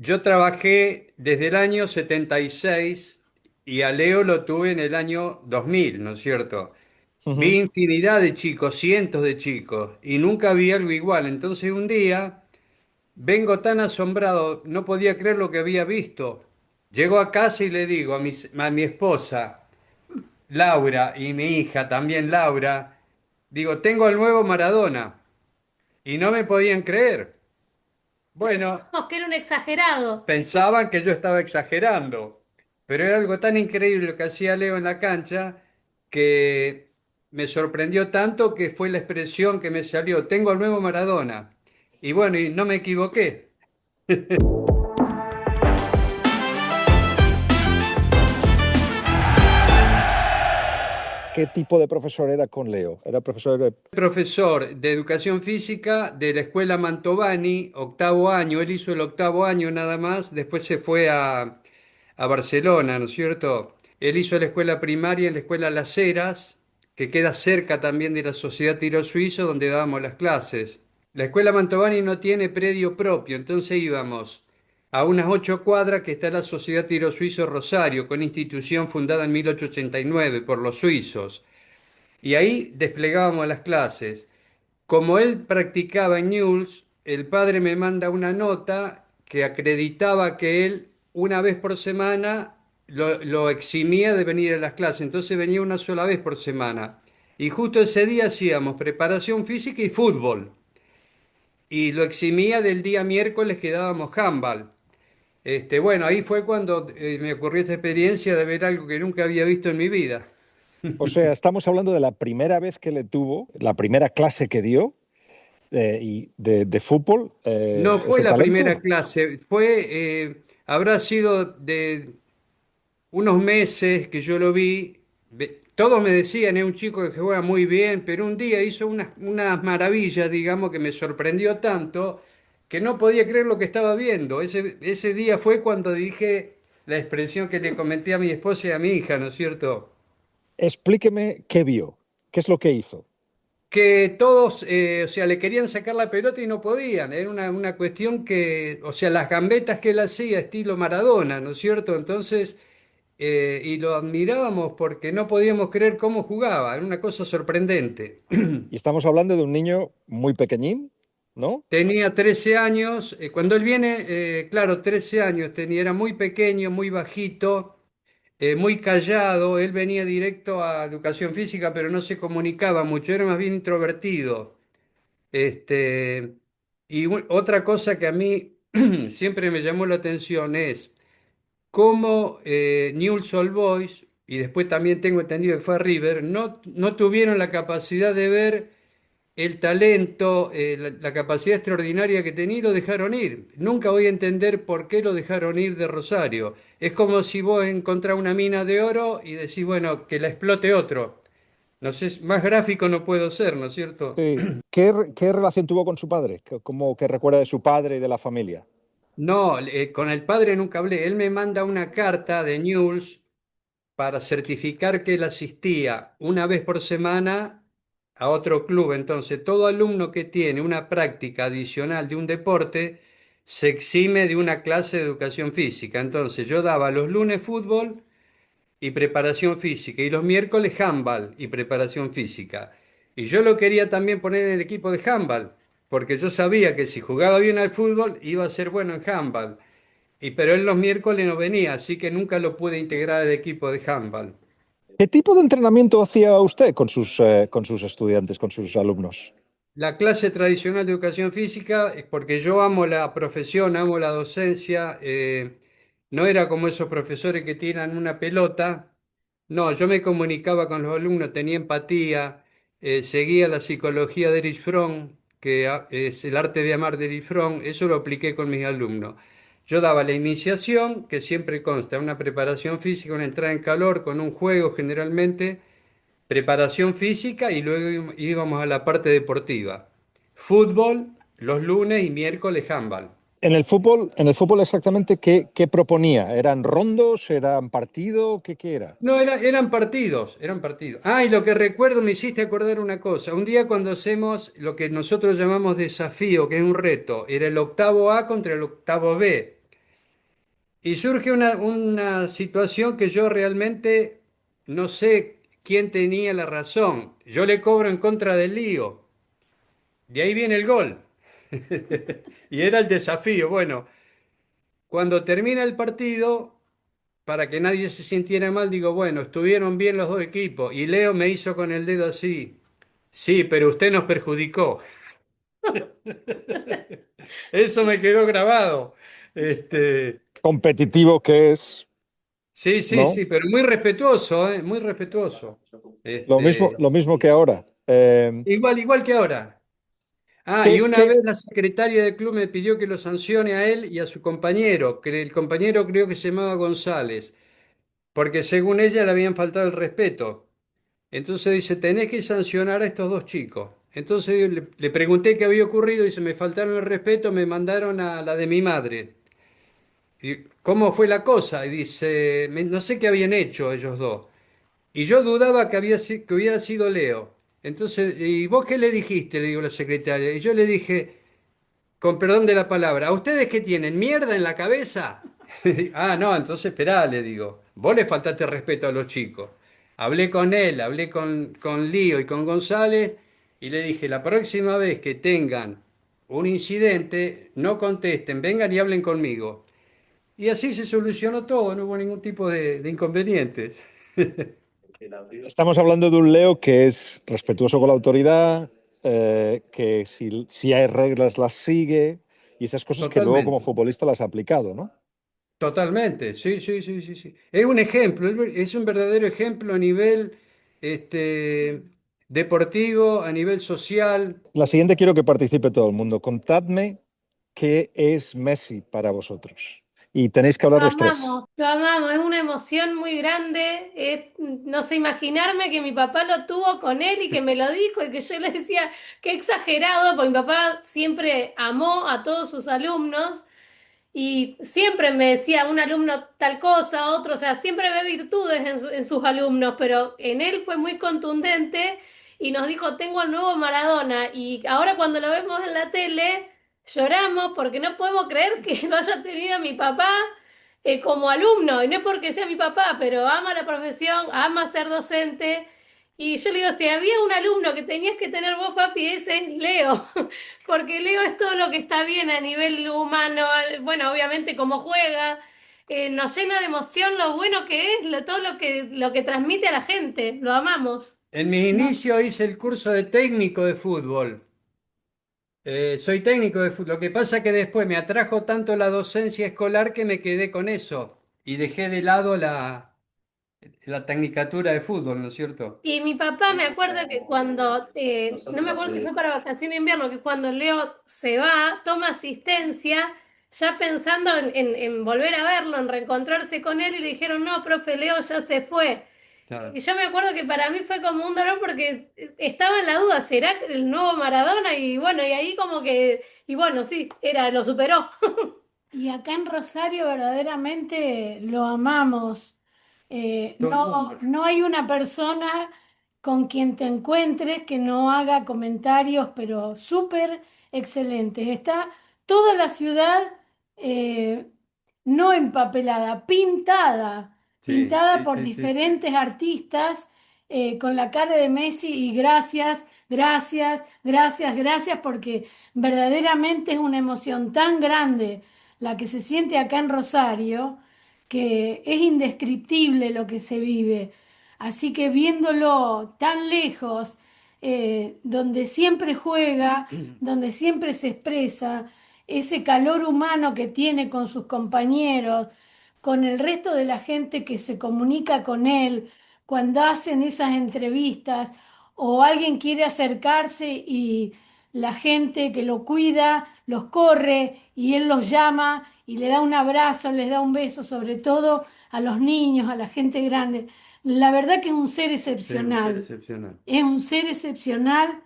Yo trabajé desde el año 76 y a Leo lo tuve en el año 2000, ¿no es cierto? Vi Ujú. infinidad de chicos, cientos de chicos, y nunca vi algo igual. Entonces un día vengo tan asombrado, no podía creer lo que había visto. Llego a casa y le digo a mi esposa, Laura, y mi hija también Laura, digo, tengo al nuevo Maradona. Y no me podían creer. Bueno, Pensamos que era un exagerado. pensaban que yo estaba exagerando, pero era algo tan increíble lo que hacía Leo en la cancha que me sorprendió tanto que fue la expresión que me salió, tengo al nuevo Maradona. Y bueno, y no me equivoqué. ¿Qué tipo de profesor era con Leo? ¿Era profesor de... Profesor de educación física de la escuela Mantovani, octavo año, él hizo el octavo año nada más, después se fue a Barcelona, ¿no es cierto? Él hizo la escuela primaria en la escuela Las Heras, que queda cerca también de la Sociedad Tiro Suizo, donde dábamos las clases. La escuela Mantovani no tiene predio propio, entonces íbamos a unas 8 cuadras que está la Sociedad Tiro Suizo Rosario, con institución fundada en 1889 por los suizos. Y ahí desplegábamos las clases. Como él practicaba en Newell's, el padre me manda una nota que acreditaba que él una vez por semana lo eximía de venir a las clases. Entonces venía una sola vez por semana. Y justo ese día hacíamos preparación física y fútbol. Y lo eximía del día miércoles que dábamos handball. Bueno, ahí fue cuando me ocurrió esta experiencia de ver algo que nunca había visto en mi vida. O sea, estamos hablando de la primera vez que le tuvo, la primera clase que dio de fútbol, No fue ese la primera talento. clase, habrá sido de unos meses que yo lo vi. Todos me decían, es un chico que juega muy bien, pero un día hizo unas maravillas, digamos, que me sorprendió tanto que no podía creer lo que estaba viendo. Ese día fue cuando dije la expresión que le comenté a mi esposa y a mi hija, ¿no es cierto? Explíqueme qué vio, qué es lo que hizo. Que todos, o sea, le querían sacar la pelota y no podían. Era una cuestión que, o sea, las gambetas que él hacía, estilo Maradona, ¿no es cierto? Entonces, y lo admirábamos porque no podíamos creer cómo jugaba, era una cosa sorprendente. Y estamos hablando de un niño muy pequeñín, ¿no? Tenía 13 años, cuando él viene, claro, 13 años tenía, era muy pequeño, muy bajito, muy callado, él venía directo a educación física, pero no se comunicaba mucho, era más bien introvertido. Este, otra cosa que a mí siempre me llamó la atención es cómo Newell's Old Boys, y después también tengo entendido que fue a River, no tuvieron la capacidad de ver el talento, la capacidad extraordinaria que tenía y lo dejaron ir. Nunca voy a entender por qué lo dejaron ir de Rosario. Es como si vos encontrás una mina de oro y decís, bueno, que la explote otro. No sé, más gráfico no puedo ser, ¿no es cierto? Sí. ¿Qué relación tuvo con su padre? ¿Cómo que recuerda de su padre y de la familia? No, con el padre nunca hablé. Él me manda una carta de Newell's para certificar que él asistía una vez por semana a otro club. Entonces, todo alumno que tiene una práctica adicional de un deporte se exime de una clase de educación física. Entonces, yo daba los lunes fútbol y preparación física y los miércoles handball y preparación física. Y yo lo quería también poner en el equipo de handball, porque yo sabía que si jugaba bien al fútbol iba a ser bueno en handball. Pero él los miércoles no venía, así que nunca lo pude integrar al equipo de handball. ¿Qué tipo de entrenamiento hacía usted con sus estudiantes, con sus alumnos? La clase tradicional de educación física, es porque yo amo la profesión, amo la docencia, no era como esos profesores que tiran una pelota. No, yo me comunicaba con los alumnos, tenía empatía, seguía la psicología de Erich Fromm, que es el arte de amar de Erich Fromm, eso lo apliqué con mis alumnos. Yo daba la iniciación, que siempre consta una preparación física, una entrada en calor con un juego generalmente, preparación física y luego íbamos a la parte deportiva. Fútbol los lunes y miércoles handball. En el fútbol exactamente qué proponía. ¿Eran rondos? ¿Eran partido? ¿Qué era? No, eran partidos, eran partidos. Ah, y lo que recuerdo, me hiciste acordar una cosa. Un día cuando hacemos lo que nosotros llamamos desafío, que es un reto, era el octavo A contra el octavo B. Y surge una situación que yo realmente no sé quién tenía la razón. Yo le cobro en contra del lío. De ahí viene el gol. Y era el desafío. Bueno, cuando termina el partido, para que nadie se sintiera mal, digo, bueno, estuvieron bien los dos equipos. Y Leo me hizo con el dedo así. Sí, pero usted nos perjudicó. Eso me quedó grabado. Este, Competitivo que es, sí, sí, ¿no? sí, pero muy respetuoso, ¿eh? Muy respetuoso. Lo mismo que ahora. Igual que ahora. Ah, y ¿qué, una qué- vez la secretaria del club me pidió que lo sancione a él y a su compañero, que el compañero creo que se llamaba González, porque según ella le habían faltado el respeto. Entonces dice, tenés que sancionar a estos dos chicos. Entonces yo le pregunté qué había ocurrido, dice, me faltaron el respeto, me mandaron a la de mi madre. Y, ¿cómo fue la cosa? Y dice, no sé qué habían hecho ellos dos. Y yo dudaba que hubiera sido Leo. Entonces, ¿y vos qué le dijiste? Le digo a la secretaria. Y yo le dije, con perdón de la palabra, ¿a ustedes qué tienen? ¿Mierda en la cabeza? Ah, no, entonces esperá, le digo. Vos le faltaste respeto a los chicos. Hablé con él, hablé con Lío y con González y le dije, la próxima vez que tengan un incidente, no contesten, vengan y hablen conmigo. Y así se solucionó todo, no hubo ningún tipo de inconvenientes. Estamos hablando de un Leo que es respetuoso con la autoridad, que si hay reglas las sigue y esas cosas que luego como Totalmente, futbolista las ha aplicado, ¿no? totalmente, sí, sí, sí, sí, sí. Es un ejemplo, es un verdadero ejemplo a nivel este, deportivo, a nivel social. La siguiente quiero que participe todo el mundo. Contadme qué es Messi para vosotros. Y tenéis que hablar los tres. Lo amamos, es una emoción muy grande. No sé imaginarme que mi papá lo tuvo con él y que me lo dijo y que yo le decía qué exagerado, porque mi papá siempre amó a todos sus alumnos. Y siempre me decía un alumno tal cosa, otro, o sea, siempre ve virtudes en sus alumnos, pero en él fue muy contundente y nos dijo, tengo al nuevo Maradona. Y ahora cuando lo vemos en la tele, lloramos porque no podemos creer que lo haya tenido mi papá como alumno. Y no es porque sea mi papá, pero ama la profesión, ama ser docente. Y yo le digo, si había un alumno que tenías que tener vos, papi, ese es Leo. Porque Leo es todo lo que está bien a nivel humano, bueno, obviamente cómo juega, nos llena de emoción lo bueno que es, todo lo que transmite a la gente, lo amamos. En mis No. inicios hice el curso de técnico de fútbol. Soy técnico de fútbol. Lo que pasa es que después me atrajo tanto la docencia escolar que me quedé con eso y dejé de lado la tecnicatura de fútbol, ¿no es cierto? Y mi papá me acuerdo que cuando, no me acuerdo si fue para vacaciones de invierno, que cuando Leo se va, toma asistencia, ya pensando en volver a verlo, en reencontrarse con él, y le dijeron, no, profe, Leo ya se fue. Claro. Y yo me acuerdo que para mí fue como un dolor porque estaba en la duda, ¿será el nuevo Maradona? Y bueno, y ahí como que, y bueno, sí, lo superó. Y acá en Rosario verdaderamente lo amamos. No hay una persona con quien te encuentres que no haga comentarios, pero súper excelentes. Está toda la ciudad eh, no empapelada, pintada, Sí, pintada sí, por sí, sí. diferentes artistas con la cara de Messi y gracias, gracias, gracias, gracias, porque verdaderamente es una emoción tan grande la que se siente acá en Rosario, que es indescriptible lo que se vive. Así que viéndolo tan lejos, donde siempre juega, donde siempre se expresa, ese calor humano que tiene con sus compañeros, con el resto de la gente que se comunica con él, cuando hacen esas entrevistas o alguien quiere acercarse y la gente que lo cuida los corre y él los llama y le da un abrazo, les da un beso, sobre todo a los niños, a la gente grande. La verdad que Sí, un ser excepcional, excepcional. es un ser excepcional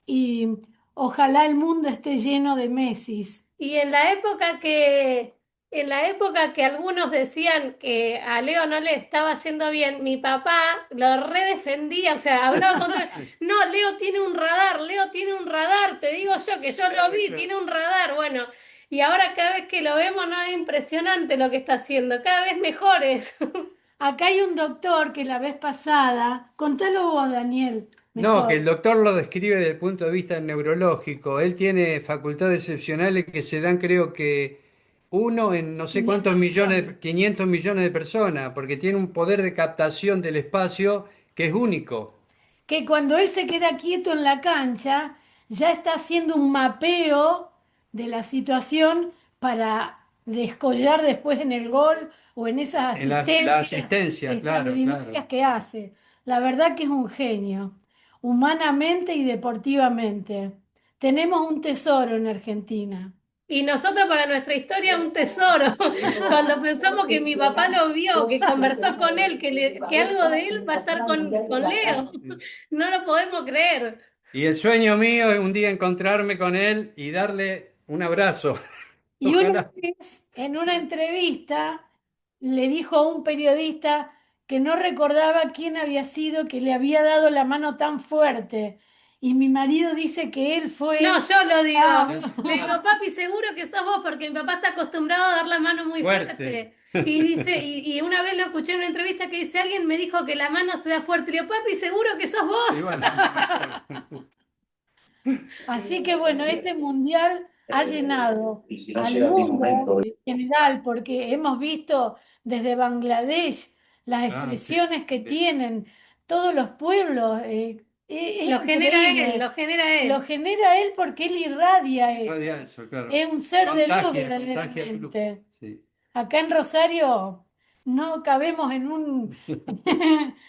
y ojalá el mundo esté lleno de Messis. Y en la época que algunos decían que a Leo no le estaba yendo bien, mi papá lo redefendía, o sea, hablaba con todo, no, Leo tiene un radar, te digo yo que yo lo vi, tiene un radar, bueno, Y ahora cada vez que lo vemos, no, es impresionante lo que está haciendo, cada vez mejores. Acá hay un doctor que la vez pasada, contalo vos, Daniel, No, que el mejor. doctor lo describe desde el punto de vista neurológico. Él tiene facultades excepcionales que se dan, creo que uno en no sé cuántos 500 millones, millones. 500 millones de personas, porque tiene un poder de captación del espacio que es único. Que cuando él se queda quieto en la cancha, ya está haciendo un mapeo de la situación para descollar después en el gol o en esas En la asistencias asistencia, claro, extraordinarias claro. que hace. La verdad que es un genio, humanamente y deportivamente. Tenemos un tesoro en Argentina. Y nosotros para nuestra historia un tesoro. Cuando pensamos que mi papá lo vio, que conversó con él, que algo de él va a estar con Leo, no lo podemos creer. Y el sueño mío es un día encontrarme con él y darle un abrazo. Y una Ojalá. vez, en una entrevista, le dijo a un periodista que no recordaba quién había sido que le había dado la mano tan fuerte. Y mi marido dice que él No, fue... yo lo digo. Ah, Le digo, papi, seguro que sos vos, porque mi papá está acostumbrado a dar la mano muy Fuerte. fuerte. Y dice, y una vez lo escuché en una entrevista que dice, alguien me dijo que la mano se da fuerte. Le digo, papi, seguro que sos Y vos. bueno. así que bueno, este mundial ha llenado al mundo en general, porque hemos visto desde Bangladesh las Ah, sí. expresiones que tienen todos los pueblos. Es Lo genera él, increíble. lo genera Lo él. genera él porque él irradia eso. Radia eso, claro. Es un ser de luz Contagia el grupo. verdaderamente. Sí. Acá en Rosario no cabemos en un,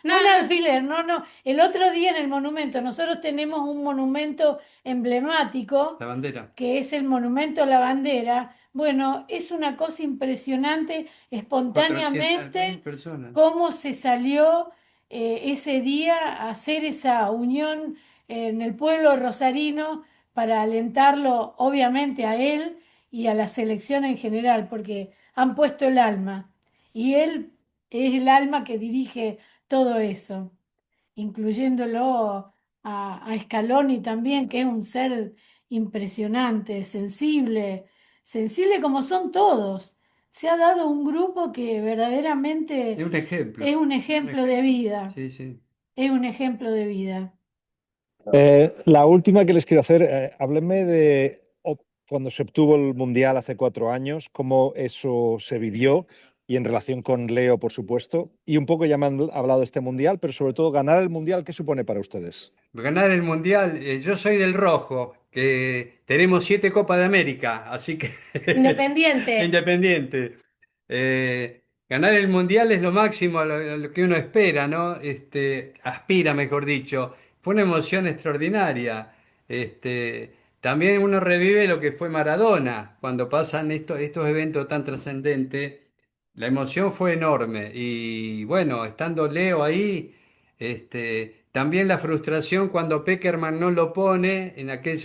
No, un no. alfiler, no, no. El otro día en el monumento, nosotros tenemos un monumento emblemático La bandera. que es el monumento a la bandera. Bueno, es una cosa impresionante, 400.000 espontáneamente, personas. cómo se salió ese día a hacer esa unión en el pueblo rosarino para alentarlo, obviamente, a él y a la selección en general, porque han puesto el alma y él es el alma que dirige todo eso, incluyéndolo a Scaloni también, que es un ser impresionante, sensible, sensible como son todos. Se ha dado un grupo que Es verdaderamente un ejemplo. es un Un ejemplo ej- de vida, Sí, sí. es un ejemplo de vida. La última que les quiero hacer, háblenme de cuando se obtuvo el Mundial hace 4 años, cómo eso se vivió y en relación con Leo, por supuesto. Y un poco ya me han hablado de este Mundial, pero sobre todo ganar el Mundial, ¿qué supone para ustedes? Ganar el Mundial, yo soy del rojo, que tenemos 7 Copas de América, así que Independiente. independiente. Ganar el Mundial es lo máximo, lo que uno espera, ¿no? Aspira, mejor dicho. Fue una emoción extraordinaria. También uno revive lo que fue Maradona, cuando pasan estos eventos tan trascendentes. La emoción fue enorme. Y bueno, estando Leo ahí. También la frustración cuando Peckerman no lo pone,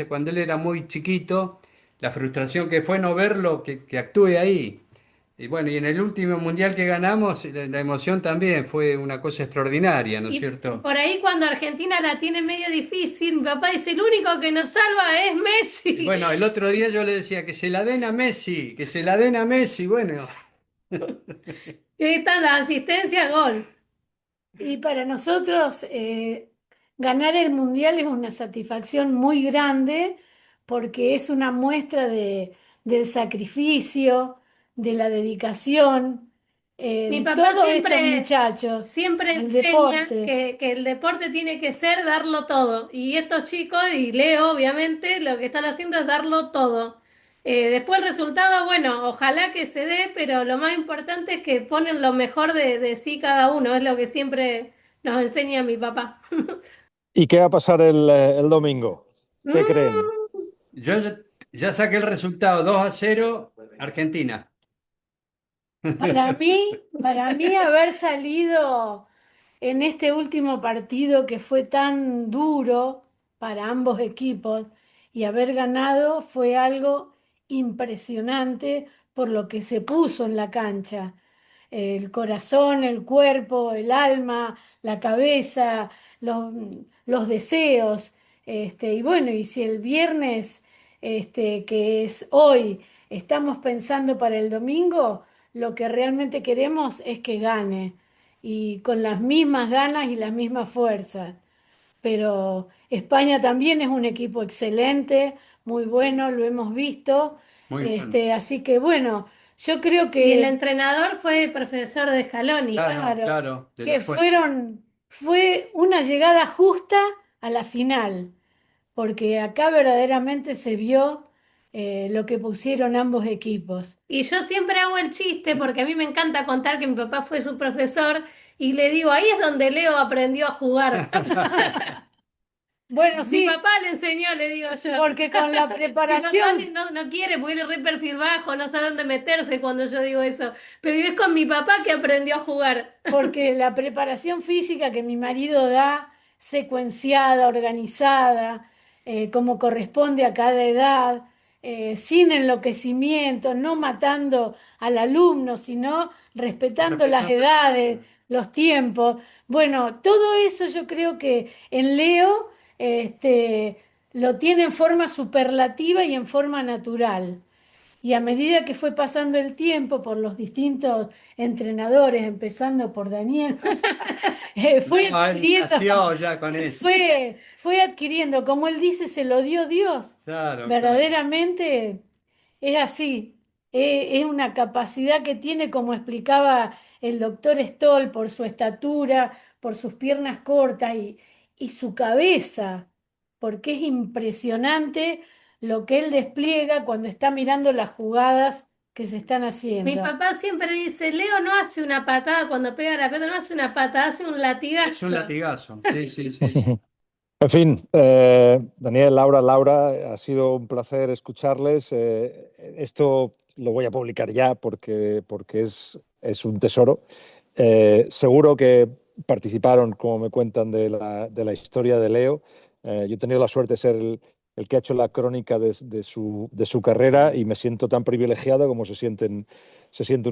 cuando él era muy chiquito, la frustración que fue no verlo, que actúe ahí. Y bueno, y en el último mundial que ganamos, la emoción también fue una cosa extraordinaria, ¿no es Y cierto? por ahí cuando Argentina la tiene medio difícil, mi papá dice, el único que nos salva es Y Messi. bueno, el otro día yo le decía que se la den a Messi, que se la den a Messi, bueno. Y ahí está la asistencia, gol. Y para nosotros ganar el mundial es una satisfacción muy grande porque es una muestra del sacrificio, de la dedicación Mi de papá todos estos siempre, muchachos siempre al enseña deporte. que el deporte tiene que ser darlo todo. Y estos chicos, y Leo, obviamente, lo que están haciendo es darlo todo. Después el resultado, bueno, ojalá que se dé, pero lo más importante es que ponen lo mejor de sí cada uno, es lo que siempre nos enseña mi papá. ¿Y qué va a pasar el domingo? ¿Qué creen? Mm, Yo ya saqué el resultado, 2-0, Argentina. Para mí haber salido en este último partido que fue tan duro para ambos equipos y haber ganado fue algo impresionante por lo que se puso en la cancha. El corazón, el cuerpo, el alma, la cabeza, los, los deseos. Y bueno, y si el viernes, que es hoy, estamos pensando para el domingo, lo que realmente queremos es que gane y con las mismas ganas y las mismas fuerzas. Pero España también es un equipo excelente, muy Sí, bueno, lo hemos visto. muy bueno. Así que bueno, yo creo Y el que, entrenador fue el profesor de Scaloni. Claro, claro, claro, de la que escuela. fue una llegada justa a la final, porque acá verdaderamente se vio lo que pusieron ambos equipos. Y yo siempre hago el chiste porque a mí me encanta contar que mi papá fue su profesor y le digo, ahí es donde Leo aprendió a jugar. Bueno, Mi sí, papá le enseñó, le digo yo. porque con la Mi papá preparación. no quiere porque él es re perfil bajo, no sabe dónde meterse cuando yo digo eso. Pero es con mi papá que aprendió a jugar. Porque la preparación física que mi marido da, secuenciada, organizada, como corresponde a cada edad, sin enloquecimiento, no matando al alumno, sino respetando las Respetando. edades, los tiempos. Bueno, todo eso yo creo que en Leo, lo tiene en forma superlativa y en forma natural. Y a medida que fue pasando el tiempo por los distintos entrenadores, empezando por Daniel, fue No, él adquiriendo, nació ya con eso. fue adquiriendo, como él dice, se lo dio Dios. Claro, claro. Verdaderamente es así. Es una capacidad que tiene, como explicaba el doctor Stoll, por su estatura, por sus piernas cortas y su cabeza, porque es impresionante lo que él despliega cuando está mirando las jugadas que se están Mi haciendo. papá siempre dice, Leo no hace una patada cuando pega la pelota, no hace una patada, hace un Es un latigazo. latigazo. Sí, sí, sí, sí. En fin, Daniel, Laura, ha sido un placer escucharles. Esto lo voy a publicar ya porque es un tesoro. Seguro que participaron, como me cuentan, de la historia de Leo. Yo he tenido la suerte de ser el que ha hecho la crónica de su carrera y me siento tan privilegiado como se sienten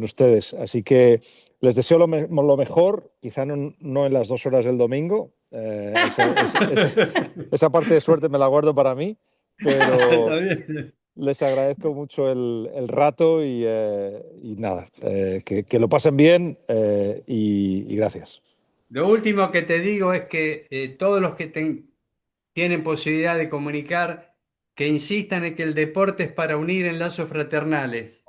ustedes. Así que les deseo lo mejor, quizá no en las 2 horas del domingo. Esa parte de suerte me la guardo para mí, Está pero bien. les agradezco mucho el rato y nada, que lo pasen bien y gracias. Lo último que te digo es que todos los que tienen posibilidad de comunicar, que insistan en que el deporte es para unir en lazos fraternales.